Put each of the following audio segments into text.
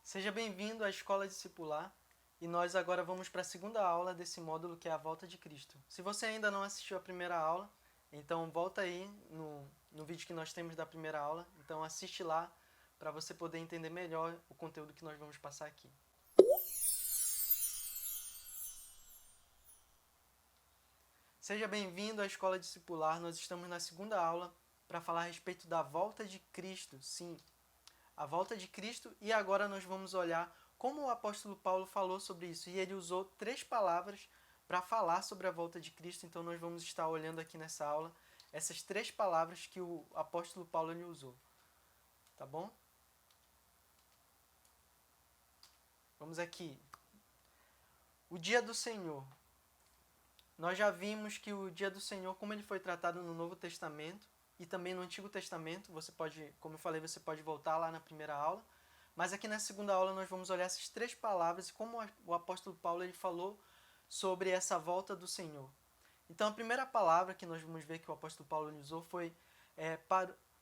Seja bem-vindo à Escola Discipular e nós agora vamos para a segunda aula desse módulo que é a Volta de Cristo. Se você ainda não assistiu a primeira aula, então volta aí no vídeo que nós temos da primeira aula, então assiste lá para você poder entender melhor o conteúdo que nós vamos passar aqui. Seja bem-vindo à Escola Discipular, nós estamos na segunda aula para falar a respeito da Volta de Cristo, sim, a volta de Cristo, e agora nós vamos olhar como o apóstolo Paulo falou sobre isso. E ele usou 3 palavras para falar sobre a volta de Cristo, então nós vamos estar olhando aqui nessa aula essas 3 palavras que o apóstolo Paulo ele usou. Tá bom? Vamos aqui. O dia do Senhor. Nós já vimos que o dia do Senhor, como ele foi tratado no Novo Testamento e também no Antigo Testamento, você pode, como eu falei, você pode voltar lá na primeira aula. Mas aqui na segunda aula nós vamos olhar essas 3 palavras e como o apóstolo Paulo ele falou sobre essa volta do Senhor. Então a primeira palavra que nós vamos ver que o apóstolo Paulo usou foi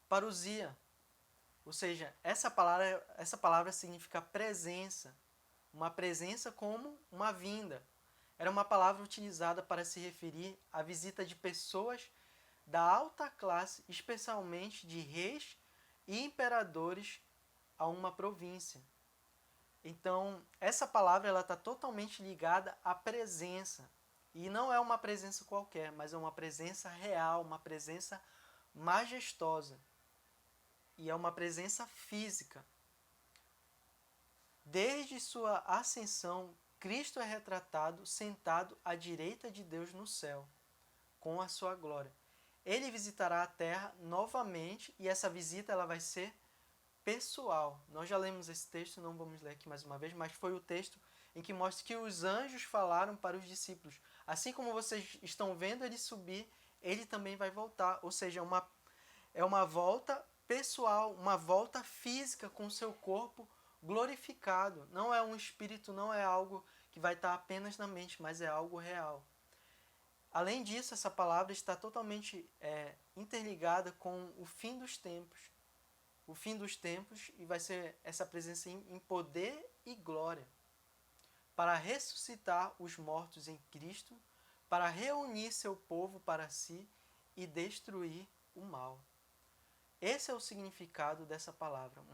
parousia. Ou seja, essa palavra significa presença. Uma presença como uma vinda. Era uma palavra utilizada para se referir à visita de pessoas da alta classe, especialmente de reis e imperadores, a uma província. Então, essa palavra ela está totalmente ligada à presença. E não é uma presença qualquer, mas é uma presença real, uma presença majestosa. E é uma presença física. Desde sua ascensão, Cristo é retratado sentado à direita de Deus no céu, com a sua glória. Ele visitará a terra novamente e essa visita ela vai ser pessoal. Nós já lemos esse texto, não vamos ler aqui mais uma vez, mas foi o texto em que mostra que os anjos falaram para os discípulos. Assim como vocês estão vendo ele subir, ele também vai voltar. Ou seja, é uma volta pessoal, uma volta física com o seu corpo glorificado. Não é um espírito, não é algo que vai estar apenas na mente, mas é algo real. Além disso, essa palavra está totalmente interligada com o fim dos tempos. O fim dos tempos, e vai ser essa presença em poder e glória, para ressuscitar os mortos em Cristo, para reunir seu povo para si e destruir o mal. Esse é o significado dessa palavra,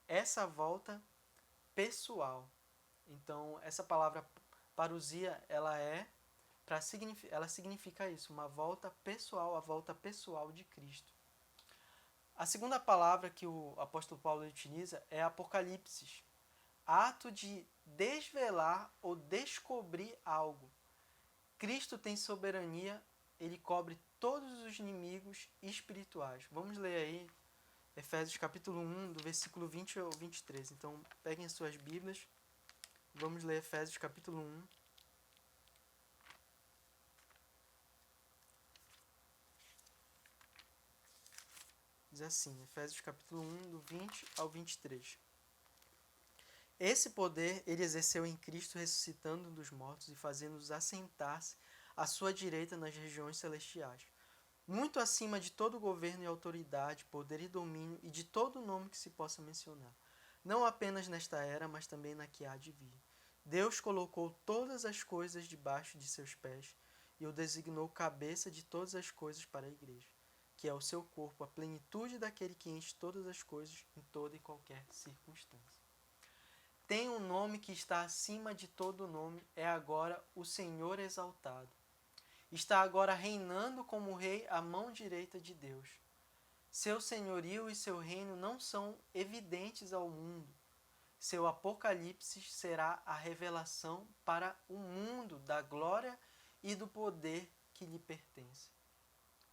essa volta pessoal. Então, essa palavra parousia, ela significa isso, uma volta pessoal, a volta pessoal de Cristo. A segunda palavra que o apóstolo Paulo utiliza é apocalipse, ato de desvelar ou descobrir algo. Cristo tem soberania, ele cobre todos os inimigos espirituais. Vamos ler aí Efésios capítulo 1, do versículo 20 ao 23. Então, peguem as suas Bíblias, vamos ler Efésios capítulo 1. Diz assim, Efésios capítulo 1, do 20 ao 23. Esse poder ele exerceu em Cristo, ressuscitando dos mortos e fazendo-os assentar-se à sua direita nas regiões celestiais, muito acima de todo governo e autoridade, poder e domínio e de todo nome que se possa mencionar, não apenas nesta era, mas também na que há de vir. Deus colocou todas as coisas debaixo de seus pés e o designou cabeça de todas as coisas para a igreja, que é o seu corpo, a plenitude daquele que enche todas as coisas em toda e qualquer circunstância. Tem um nome que está acima de todo nome, é agora o Senhor exaltado. Está agora reinando como rei à mão direita de Deus. Seu senhorio e seu reino não são evidentes ao mundo. Seu apocalipse será a revelação para o mundo da glória e do poder que lhe pertence.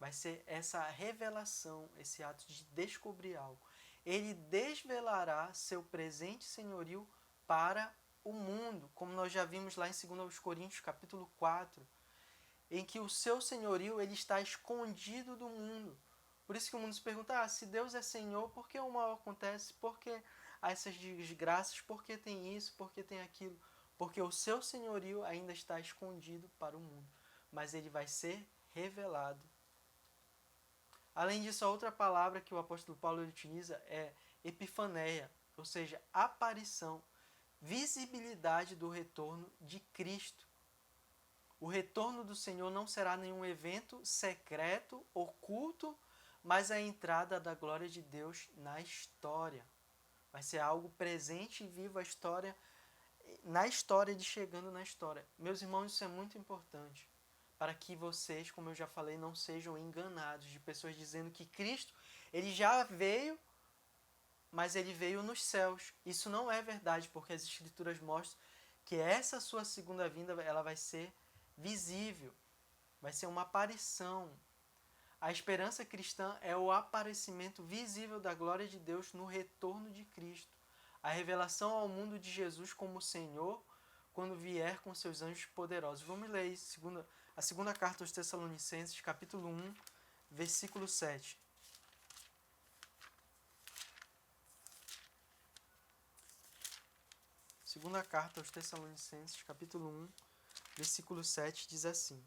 Vai ser essa revelação, esse ato de descobrir algo. Ele desvelará seu presente senhorio para o mundo, como nós já vimos lá em 2 Coríntios capítulo 4, em que o seu senhorio ele está escondido do mundo. Por isso que o mundo se pergunta, se Deus é Senhor, por que o mal acontece? Por que há essas desgraças? Por que tem isso? Por que tem aquilo? Porque o seu senhorio ainda está escondido para o mundo, mas ele vai ser revelado. Além disso, a outra palavra que o apóstolo Paulo utiliza é epifaneia, ou seja, aparição, visibilidade do retorno de Cristo. O retorno do Senhor não será nenhum evento secreto, oculto, mas a entrada da glória de Deus na história. Vai ser algo presente e vivo na história de chegando na história. Meus irmãos, isso é muito importante para que vocês, como eu já falei, não sejam enganados de pessoas dizendo que Cristo, ele já veio, mas ele veio nos céus. Isso não é verdade, porque as Escrituras mostram que essa sua segunda vinda, ela vai ser visível, vai ser uma aparição. A esperança cristã é o aparecimento visível da glória de Deus no retorno de Cristo. A revelação ao mundo de Jesus como Senhor, quando vier com seus anjos poderosos. Vamos ler a segunda carta aos Tessalonicenses, capítulo 1, versículo 7. Segunda carta aos Tessalonicenses, capítulo 1, versículo 7, diz assim: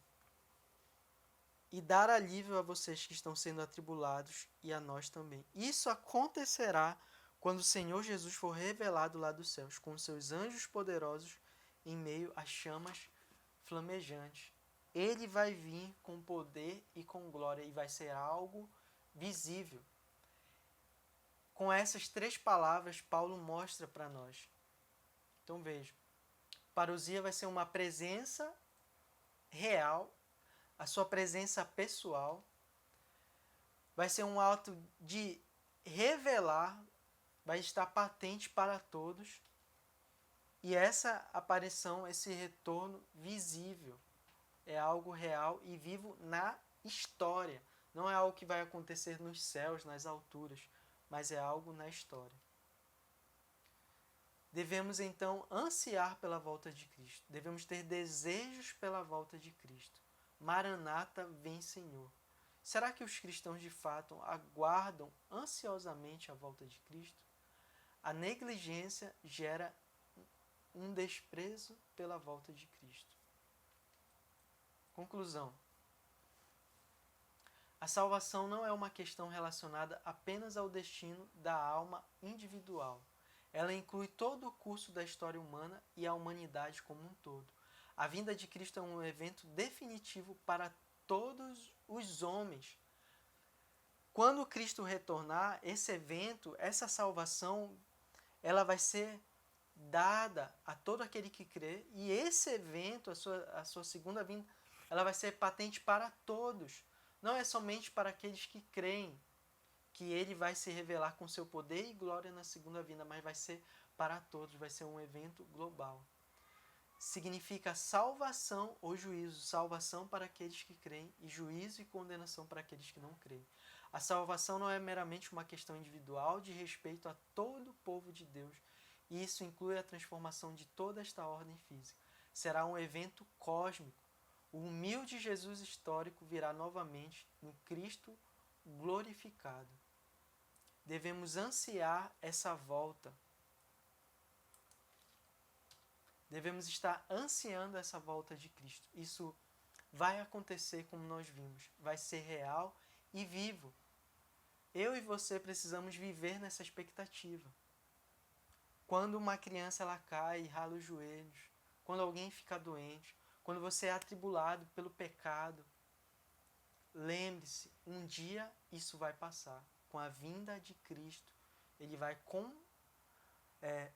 E dar alívio a vocês que estão sendo atribulados e a nós também. Isso acontecerá quando o Senhor Jesus for revelado lá dos céus, com seus anjos poderosos em meio às chamas flamejantes. Ele vai vir com poder e com glória e vai ser algo visível. Com essas três palavras, Paulo mostra para nós. Então veja, parousia vai ser uma presença real, a sua presença pessoal, vai ser um ato de revelar, vai estar patente para todos, e essa aparição, esse retorno visível, é algo real e vivo na história. Não é algo que vai acontecer nos céus, nas alturas, mas é algo na história. Devemos então ansiar pela volta de Cristo. Devemos ter desejos pela volta de Cristo. Maranata, vem Senhor. Será que os cristãos de fato aguardam ansiosamente a volta de Cristo? A negligência gera um desprezo pela volta de Cristo. Conclusão. A salvação não é uma questão relacionada apenas ao destino da alma individual. Ela inclui todo o curso da história humana e a humanidade como um todo. A vinda de Cristo é um evento definitivo para todos os homens. Quando Cristo retornar, esse evento, essa salvação, ela vai ser dada a todo aquele que crê, e esse evento, a sua segunda vinda, ela vai ser patente para todos. Não é somente para aqueles que creem que ele vai se revelar com seu poder e glória na segunda vinda, mas vai ser para todos, vai ser um evento global. Significa salvação ou juízo, salvação para aqueles que creem e juízo e condenação para aqueles que não creem. A salvação não é meramente uma questão individual de respeito a todo o povo de Deus, e isso inclui a transformação de toda esta ordem física. Será um evento cósmico. O humilde Jesus histórico virá novamente no Cristo glorificado. Devemos ansiar essa volta. Devemos estar ansiando essa volta de Cristo. Isso vai acontecer como nós vimos. Vai ser real e vivo. Eu e você precisamos viver nessa expectativa. Quando uma criança ela cai e rala os joelhos, quando alguém fica doente, quando você é atribulado pelo pecado, lembre-se, um dia isso vai passar. Com a vinda de Cristo, ele vai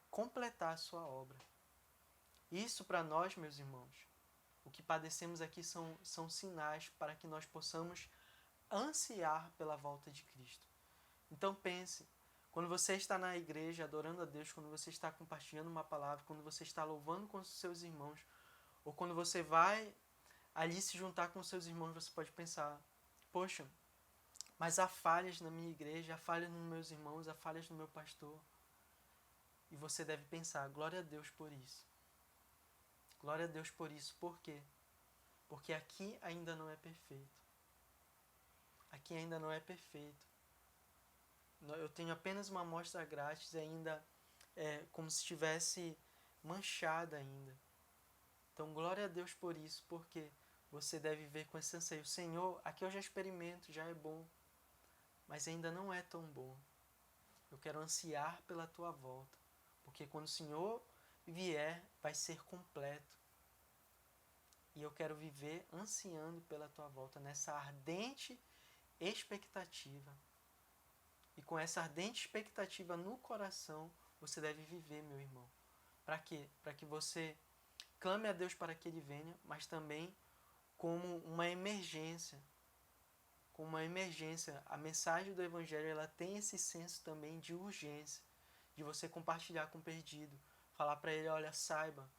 completar a sua obra. Isso para nós, meus irmãos, o que padecemos aqui são sinais para que nós possamos ansiar pela volta de Cristo. Então pense, quando você está na igreja adorando a Deus, quando você está compartilhando uma palavra, quando você está louvando com os seus irmãos, ou quando você vai ali se juntar com os seus irmãos, você pode pensar, poxa, mas há falhas na minha igreja, há falhas nos meus irmãos, há falhas no meu pastor. E você deve pensar, glória a Deus por isso. Glória a Deus por isso. Por quê? Porque aqui ainda não é perfeito. Aqui ainda não é perfeito. Eu tenho apenas uma amostra grátis e ainda é como se estivesse manchada ainda. Então, glória a Deus por isso, porque você deve ver com esse anseio. Senhor, aqui eu já experimento, já é bom, mas ainda não é tão bom. Eu quero ansiar pela tua volta, porque quando o Senhor vier, vai ser completo. E eu quero viver ansiando pela tua volta, nessa ardente expectativa. E com essa ardente expectativa no coração, você deve viver, meu irmão. Para quê? Para que você clame a Deus para que Ele venha, mas também como uma emergência. Com uma emergência. A mensagem do Evangelho, ela tem esse senso também de urgência, de você compartilhar com o perdido, falar para ele, olha, saiba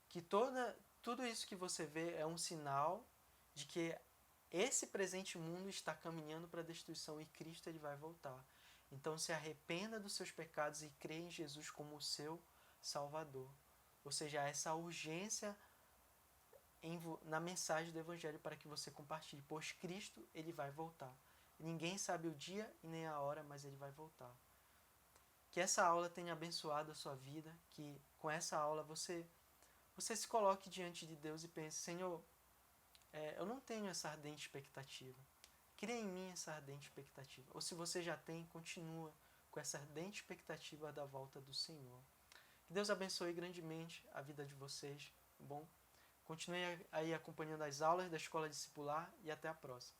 que tudo isso que você vê é um sinal de que esse presente mundo está caminhando para a destruição e Cristo ele vai voltar. Então se arrependa dos seus pecados e crê em Jesus como o seu Salvador. Ou seja, há essa urgência na mensagem do Evangelho para que você compartilhe, pois Cristo ele vai voltar. Ninguém sabe o dia e nem a hora, mas ele vai voltar. Que essa aula tenha abençoado a sua vida, que com essa aula você se coloque diante de Deus e pense, Senhor, eu não tenho essa ardente expectativa. Cria em mim essa ardente expectativa. Ou se você já tem, continua com essa ardente expectativa da volta do Senhor. Que Deus abençoe grandemente a vida de vocês, tá bom? Continue aí acompanhando as aulas da Escola Discipular e até a próxima.